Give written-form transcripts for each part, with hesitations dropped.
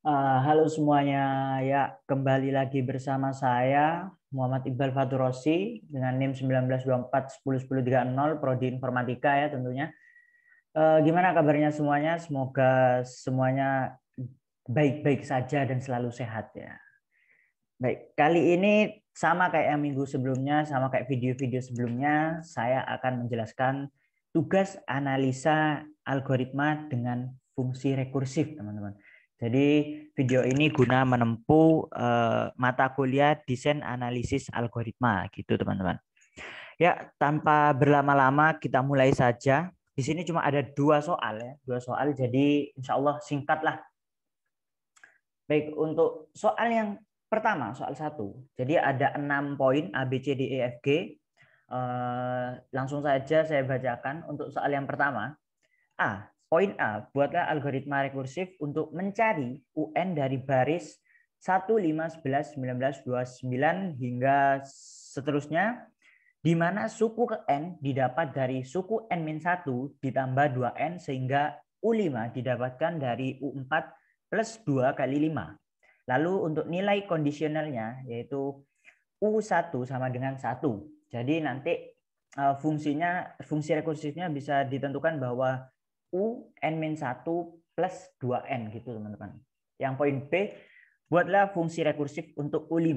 Halo semuanya, ya kembali lagi bersama saya Muhammad Iqbal Faturosi dengan NIM 1924101030 Prodi Informatika ya tentunya. Gimana kabarnya semuanya? Semoga semuanya baik-baik saja dan selalu sehat ya. Baik, kali ini sama kayak yang minggu sebelumnya, sama kayak video-video sebelumnya, saya akan menjelaskan tugas analisa algoritma dengan fungsi rekursif, teman-teman. Jadi video ini guna menempuh mata kuliah desain analisis algoritma gitu, teman-teman. Ya, tanpa berlama-lama kita mulai saja. Di sini cuma ada dua soal ya, dua soal. Jadi insya Allah singkat lah. Baik, untuk soal yang pertama, soal 1. Jadi ada 6 poin A, B, C, D, E, F, G. Langsung saja saya bacakan untuk soal yang pertama. Poin A, buatlah algoritma rekursif untuk mencari UN dari baris 1, 5, 11, 19, 29 hingga seterusnya, di mana suku ke N didapat dari suku N-1 ditambah 2N sehingga U5 didapatkan dari U4 plus 2 kali 5. Lalu untuk nilai kondisionalnya yaitu U1 sama dengan 1. Jadi nanti fungsi rekursifnya bisa ditentukan bahwa U N-1 plus 2N gitu teman-teman. Yang poin B, buatlah fungsi rekursif untuk U5.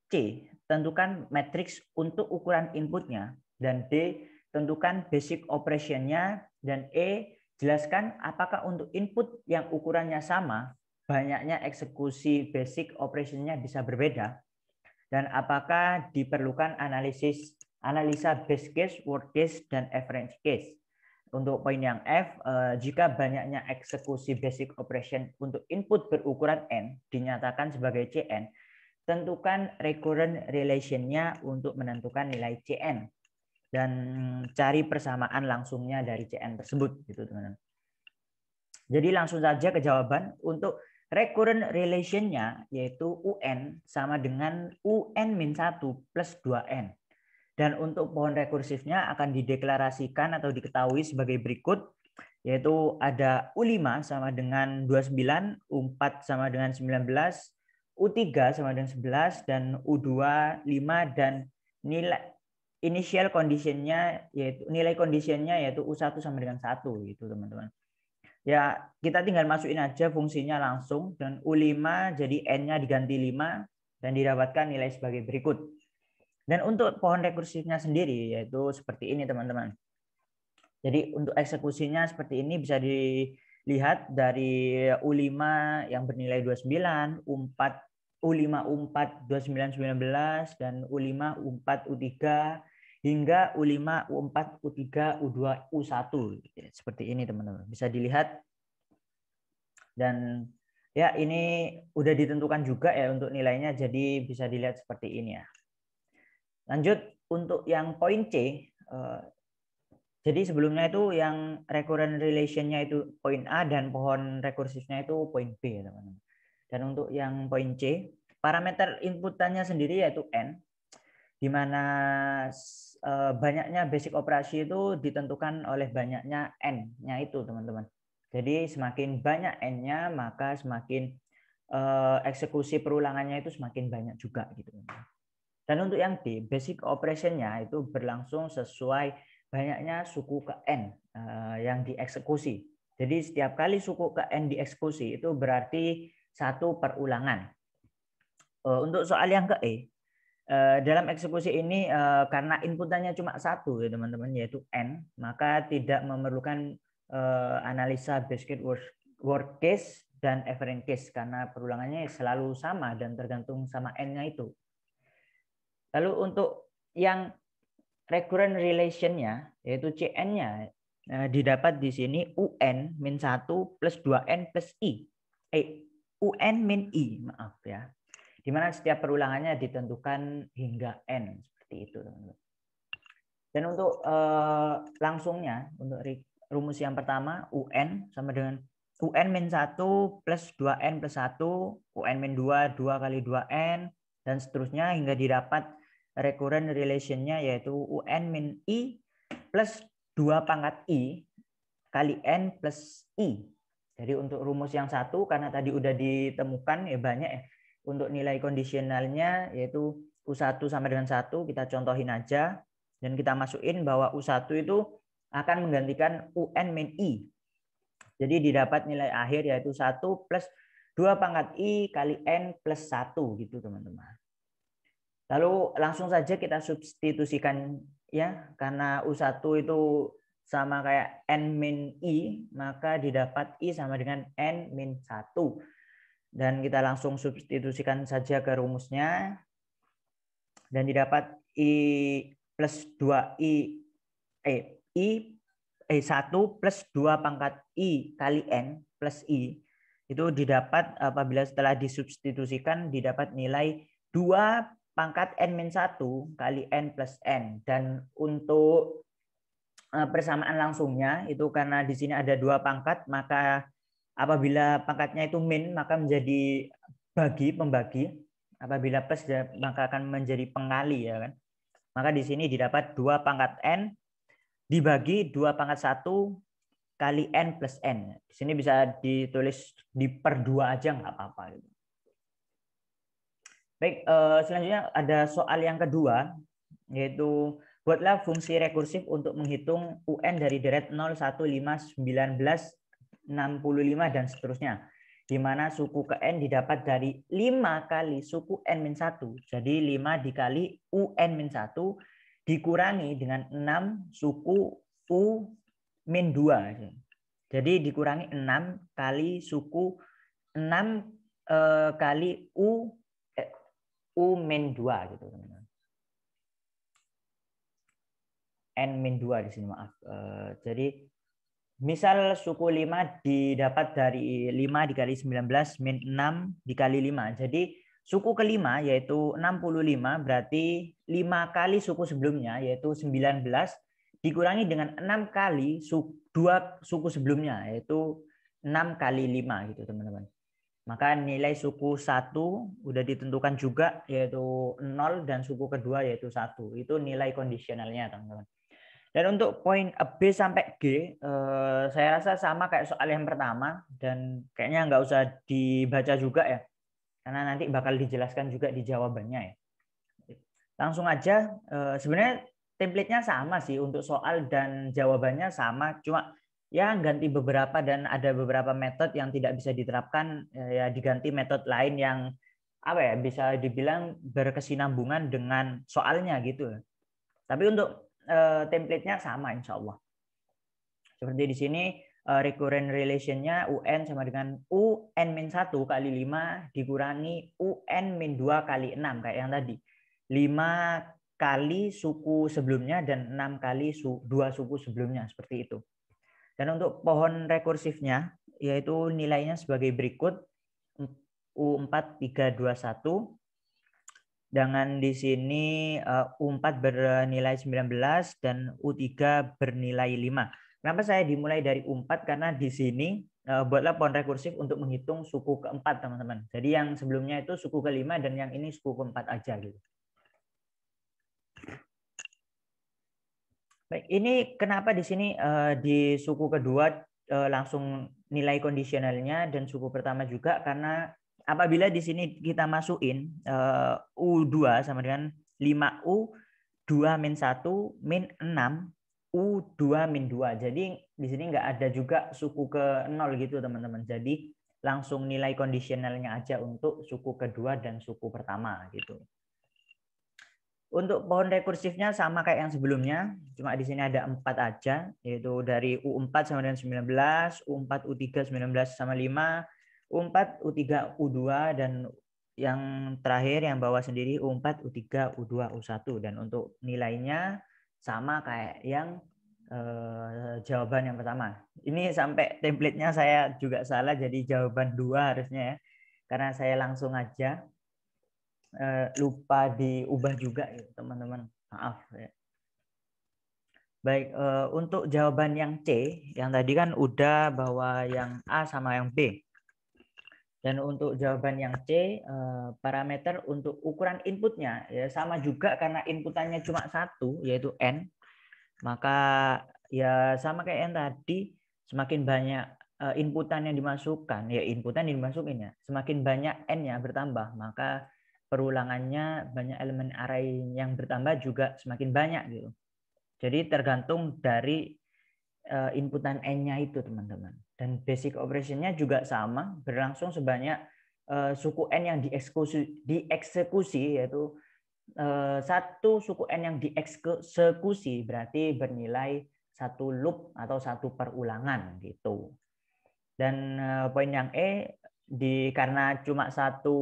C, tentukan matriks untuk ukuran inputnya. Dan D, tentukan basic operationnya. Dan E, jelaskan apakah untuk input yang ukurannya sama, banyaknya eksekusi basic operationnya bisa berbeda. Dan apakah diperlukan analisa base case, worst case, dan average case. Untuk poin yang F, jika banyaknya eksekusi basic operation untuk input berukuran N dinyatakan sebagai Cn, tentukan recurrent relation-nya untuk menentukan nilai Cn. Dan cari persamaan langsungnya dari Cn tersebut. Gitu, teman-teman. Jadi langsung saja ke jawaban. Untuk recurrent relation-nya yaitu UN sama dengan UN-1 plus 2N. Dan untuk pohon rekursifnya akan dideklarasikan atau diketahui sebagai berikut, yaitu ada U5 sama dengan 29, U4 sama dengan 19, U3 sama dengan 11, dan U2 5, dan nilai initial condition-nya yaitu nilai condition-nya yaitu U1 sama dengan 1 gitu teman-teman. Ya, kita tinggal masukin aja fungsinya langsung dan U5 jadi N-nya diganti 5 dan didapatkan nilai sebagai berikut. Dan untuk pohon rekursifnya sendiri yaitu seperti ini teman-teman. Jadi untuk eksekusinya seperti ini bisa dilihat dari U5 yang bernilai 29, U4 U5 U4 29 19 dan U5 U4 U3 hingga U5 U4 U3 U2 U1 seperti ini teman-teman. Bisa dilihat dan ya ini udah ditentukan juga ya untuk nilainya, jadi bisa dilihat seperti ini ya. Lanjut untuk yang poin C, jadi sebelumnya itu yang recurrent relation-nya itu poin A dan pohon rekursifnya itu poin B ya teman-teman. Dan untuk yang poin C, parameter inputannya sendiri yaitu N, di mana banyaknya basic operasi itu ditentukan oleh banyaknya N-nya itu teman-teman. Jadi semakin banyak N-nya maka semakin eksekusi perulangannya itu semakin banyak juga gitu. Dan untuk yang D, basic operation-nya itu berlangsung sesuai banyaknya suku ke N yang dieksekusi. Jadi setiap kali suku ke N dieksekusi itu berarti satu perulangan. Untuk soal yang ke E, dalam eksekusi ini karena inputannya cuma satu ya teman-teman yaitu N, maka tidak memerlukan analisa base case, worst case, dan average case karena perulangannya selalu sama dan tergantung sama N-nya itu. Lalu untuk yang recurrent relation-nya yaitu Cn-nya didapat di sini UN-1 plus 2N plus I. UN-I, maaf ya. Di mana setiap perulangannya ditentukan hingga N seperti itu, teman-teman. Dan untuk langsungnya untuk rumus yang pertama UN sama dengan UN-1 plus 2N plus 1, UN-2 2 kali 2N dan seterusnya hingga didapat recurrent relation-nya yaitu UN-I plus 2 pangkat I kali N plus I. Jadi untuk rumus yang satu, karena tadi udah ditemukan ya banyak ya. Untuk nilai kondisionalnya yaitu U1 sama dengan 1, kita contohin aja. Dan kita masukin bahwa U1 itu akan menggantikan UN min I. Jadi didapat nilai akhir yaitu 1 plus 2 pangkat I kali N plus 1 gitu teman-teman. Lalu langsung saja kita substitusikan ya, karena U1 itu sama kayak N min I, maka didapat I sama dengan N min 1. Dan kita langsung substitusikan saja ke rumusnya. Dan didapat I plus 2I, I 1 plus 2 pangkat I kali N plus I. Itu didapat apabila setelah disubstitusikan didapat nilai 2 pangkat N min 1 kali N plus N. Dan untuk persamaan langsungnya itu karena di sini ada 2 pangkat, maka apabila pangkatnya itu min maka menjadi pembagi, apabila plus maka akan menjadi pengali ya kan. Maka di sini didapat 2 pangkat N dibagi 2 pangkat 1 kali N plus N. Di sini bisa ditulis di per 2 aja nggak apa-apa gitu. Baik, selanjutnya ada soal yang kedua, yaitu buatlah fungsi rekursif untuk menghitung UN dari deret 0, 1, 5, 19, 65, dan seterusnya. Di mana suku ke N didapat dari 5 kali suku N-1. Jadi 5 dikali UN-1 dikurangi dengan 6 suku U-2. Jadi dikurangi 6 kali suku 6 kali U-2 gitu teman-teman. N-2 di sini maaf. Jadi misal suku 5 didapat dari 5 dikali 19 min 6 dikali 5. Jadi suku kelima yaitu 65 berarti 5 kali suku sebelumnya yaitu 19 dikurangi dengan 6 kali 2 suku sebelumnya yaitu 6 kali 5 gitu teman-teman. Maka nilai suku 1 udah ditentukan juga yaitu 0 dan suku kedua yaitu 1. Itu nilai kondisionalnya teman-teman. Dan untuk poin B sampai G, saya rasa sama kayak soal yang pertama dan kayaknya nggak usah dibaca juga ya, karena nanti bakal dijelaskan juga di jawabannya ya. Langsung aja, sebenarnya template-nya sama sih untuk soal dan jawabannya sama, cuma ya ganti beberapa dan ada beberapa metode yang tidak bisa diterapkan, ya diganti metode lain yang apa ya bisa dibilang berkesinambungan dengan soalnya gitu. Tapi untuk template-nya sama insya Allah. Seperti di sini recurrent relation-nya UN sama dengan UN-1 kali 5 dikurangi UN-2 kali 6 kayak yang tadi. 5 kali suku sebelumnya dan 6 kali 2 suku sebelumnya seperti itu. Dan untuk pohon rekursifnya yaitu nilainya sebagai berikut. U4 3 2 1. Dengan di sini U4 bernilai 19 dan U3 bernilai 5. Kenapa saya dimulai dari U4? Karena di sini buatlah pohon rekursif untuk menghitung suku keempat, teman-teman. Jadi yang sebelumnya itu suku kelima dan yang ini suku keempat aja gitu. Baik, ini kenapa di sini di suku kedua langsung nilai kondisionalnya dan suku pertama juga karena apabila di sini kita masukin U2 sama dengan 5U 2 min 1 min 6 U2 min 2. Jadi di sini nggak ada juga suku ke 0 gitu teman-teman. Jadi langsung nilai kondisionalnya aja untuk suku kedua dan suku pertama gitu. Untuk pohon rekursifnya sama kayak yang sebelumnya, cuma di sini ada 4 aja, yaitu dari U4 sama dengan 19, U4 U3 19 sama 5, U4 U3 U2 dan yang terakhir yang bawah sendiri U4 U3 U2 U1 dan untuk nilainya sama kayak yang jawaban yang pertama. Ini sampai template-nya saya juga salah jadi jawaban 2 harusnya ya. Karena saya langsung aja lupa diubah juga ya teman-teman, maaf ya. Baik, untuk jawaban yang C yang tadi kan udah bahwa yang A sama yang B. Dan untuk jawaban yang C parameter untuk ukuran inputnya ya sama juga karena inputannya cuma 1 yaitu N. Maka ya sama kayak yang tadi, semakin banyak inputan yang dimasukkan, ya inputan yang dimasukin ya, semakin banyak n-nya bertambah, maka perulangannya banyak elemen array yang bertambah juga semakin banyak gitu. Jadi tergantung dari inputan n-nya itu teman-teman. Dan basic operation-nya juga sama, berlangsung sebanyak suku n yang dieksekusi yaitu satu suku n yang dieksekusi berarti bernilai satu loop atau satu perulangan gitu. Dan poin yang karena cuma satu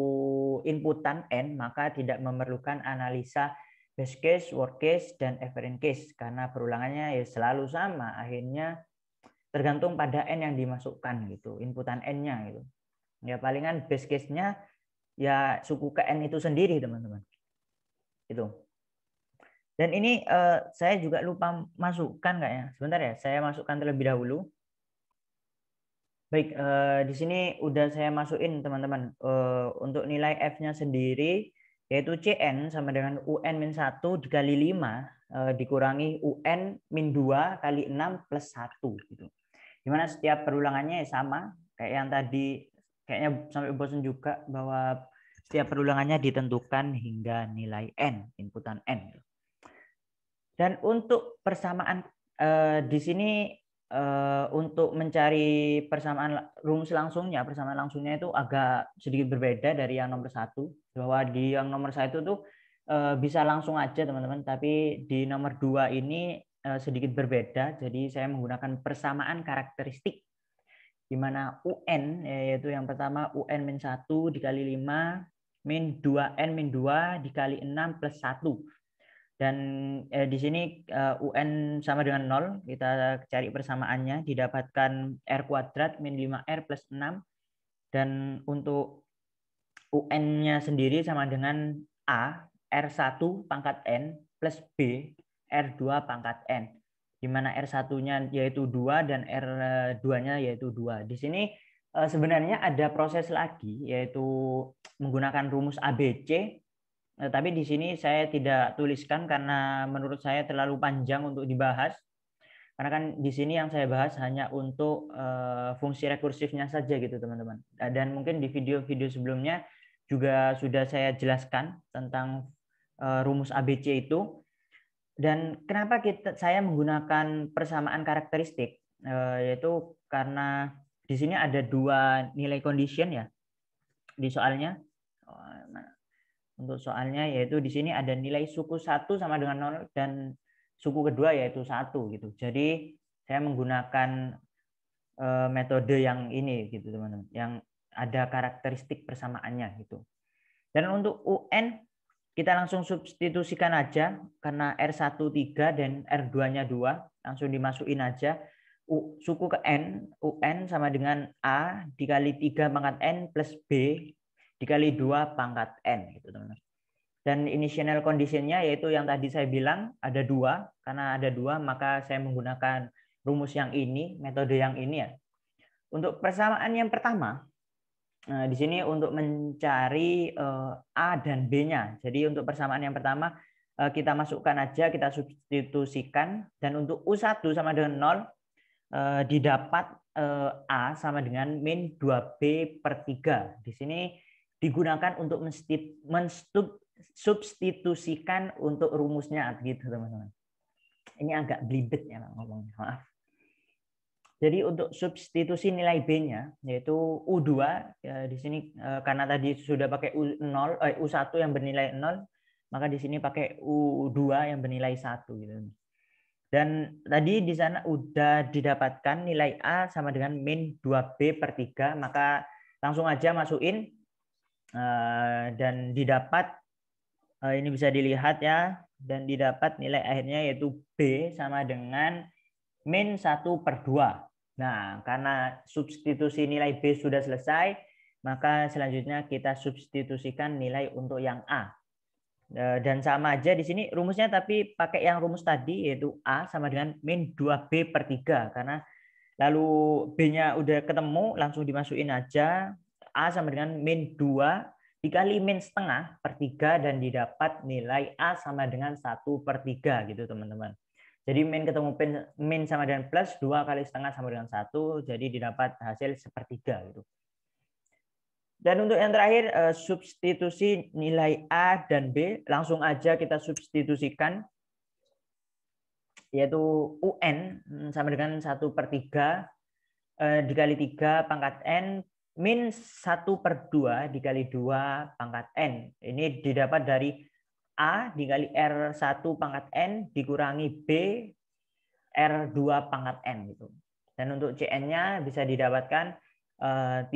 inputan n, maka tidak memerlukan analisa best case, worst case, dan average case karena perulangannya ya selalu sama. Akhirnya tergantung pada n yang dimasukkan gitu, inputan n-nya gitu. Ya palingan best case-nya ya suku ke n itu sendiri teman-teman. Itu. Dan ini saya juga lupa masukkan kayaknya. Sebentar ya, saya masukkan terlebih dahulu. Baik, di sini udah saya masukin teman-teman. Untuk nilai F-nya sendiri, yaitu Cn sama dengan UN-1 dikali 5 dikurangi UN-2 kali 6 plus 1. Gitu. Dimana setiap perulangannya sama, kayak yang tadi, kayaknya sampai bosan juga, bahwa setiap perulangannya ditentukan hingga nilai N, inputan N. Dan untuk persamaan di sini untuk mencari persamaan rumus langsungnya, persamaan langsungnya itu agak sedikit berbeda dari yang nomor 1. Bahwa di yang nomor 1 tuh bisa langsung aja teman-teman, tapi di nomor 2 ini sedikit berbeda. Jadi saya menggunakan persamaan karakteristik, di mana UN yaitu yang pertama UN-1 dikali 5 min 2N-2 dikali 6 plus 1. Dan di sini UN sama dengan 0, kita cari persamaannya, didapatkan R kuadrat min 5R plus 6. Dan untuk UN-nya sendiri sama dengan A, R1 pangkat N plus B, R2 pangkat N. Di mana R1-nya yaitu 2 dan R2-nya yaitu 2. Di sini sebenarnya ada proses lagi, yaitu menggunakan rumus ABC. Tapi di sini saya tidak tuliskan karena menurut saya terlalu panjang untuk dibahas. Karena kan di sini yang saya bahas hanya untuk fungsi rekursifnya saja gitu teman-teman. Dan mungkin di video-video sebelumnya juga sudah saya jelaskan tentang rumus ABC itu. Dan kenapa saya menggunakan persamaan karakteristik, yaitu karena di sini ada dua nilai condition ya di soalnya. Untuk soalnya yaitu di sini ada nilai suku 1 sama dengan 0 dan suku kedua yaitu 1 gitu. Jadi saya menggunakan metode yang ini gitu teman-teman, yang ada karakteristik persamaannya gitu. Dan untuk UN kita langsung substitusikan aja karena R1 3 dan R2-nya 2, langsung dimasukin aja. Suku ke N, UN sama dengan A dikali 3 pangkat N plus B dikali 2 pangkat N gitu teman-teman. Dan initial condition-nya yaitu yang tadi saya bilang ada 2, karena ada 2 maka saya menggunakan rumus yang ini, metode yang ini ya. Untuk persamaan yang pertama, di sini untuk mencari A dan B-nya. Jadi untuk persamaan yang pertama kita masukkan aja, kita substitusikan, dan untuk U1 sama dengan 0 didapat A sama dengan min 2B per 3. Di sini digunakan untuk mensubstitusikan untuk rumusnya gitu teman-teman. Ini agak belibet ya ngomongnya, maaf. Jadi untuk substitusi nilai B-nya yaitu U2 ya, di sini karena tadi sudah pakai U1 yang bernilai 0, maka di sini pakai U2 yang bernilai 1 gitu. Dan tadi di sana udah didapatkan nilai A sama dengan min 2B per 3, maka langsung aja masukin dan didapat, ini bisa dilihat ya, dan didapat nilai akhirnya yaitu B sama dengan min 1/2. Nah, karena substitusi nilai B sudah selesai, maka selanjutnya kita substitusikan nilai untuk yang A. Dan sama aja di sini rumusnya, tapi pakai yang rumus tadi yaitu A sama dengan min 2B per 3. Karena lalu B-nya udah ketemu, langsung dimasukin aja. A sama dengan min 2 dikali min setengah per 3 dan didapat nilai A sama dengan 1/3 gitu teman-teman. Jadi min ketemu min sama dengan plus, 2 kali setengah sama dengan 1, jadi didapat hasil sepertiga gitu. Dan untuk yang terakhir, substitusi nilai A dan B, langsung aja kita substitusikan, yaitu UN sama dengan 1/3 dikali 3 pangkat N min 1/2 dikali 2 pangkat N. Ini didapat dari A dikali R1 pangkat N dikurangi B R2 pangkat N gitu. Dan untuk CN-nya bisa didapatkan 3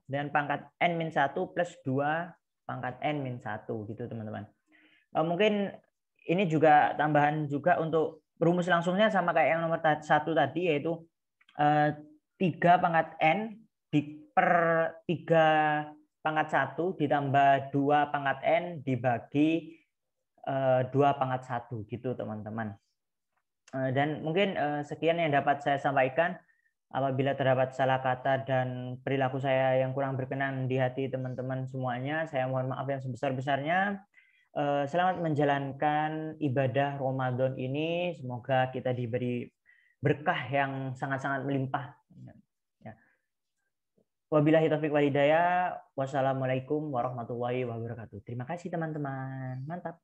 dan pangkat N-1 plus 2 pangkat N-1 gitu teman-teman. Mungkin ini juga tambahan juga untuk rumus langsungnya sama kayak yang nomor 1 tadi, yaitu 3 pangkat N per 3 pangkat 1 ditambah 2 pangkat N dibagi 2 pangkat 1 gitu teman-teman. Dan mungkin sekian yang dapat saya sampaikan. Apabila terdapat salah kata dan perilaku saya yang kurang berkenan di hati teman-teman semuanya, saya mohon maaf yang sebesar-besarnya. Selamat menjalankan ibadah Ramadan ini. Semoga kita diberi berkah yang sangat-sangat melimpah. Ya. Wabillahi taufiq wal hidayah. Wassalamualaikum warahmatullahi wabarakatuh. Terima kasih teman-teman. Mantap.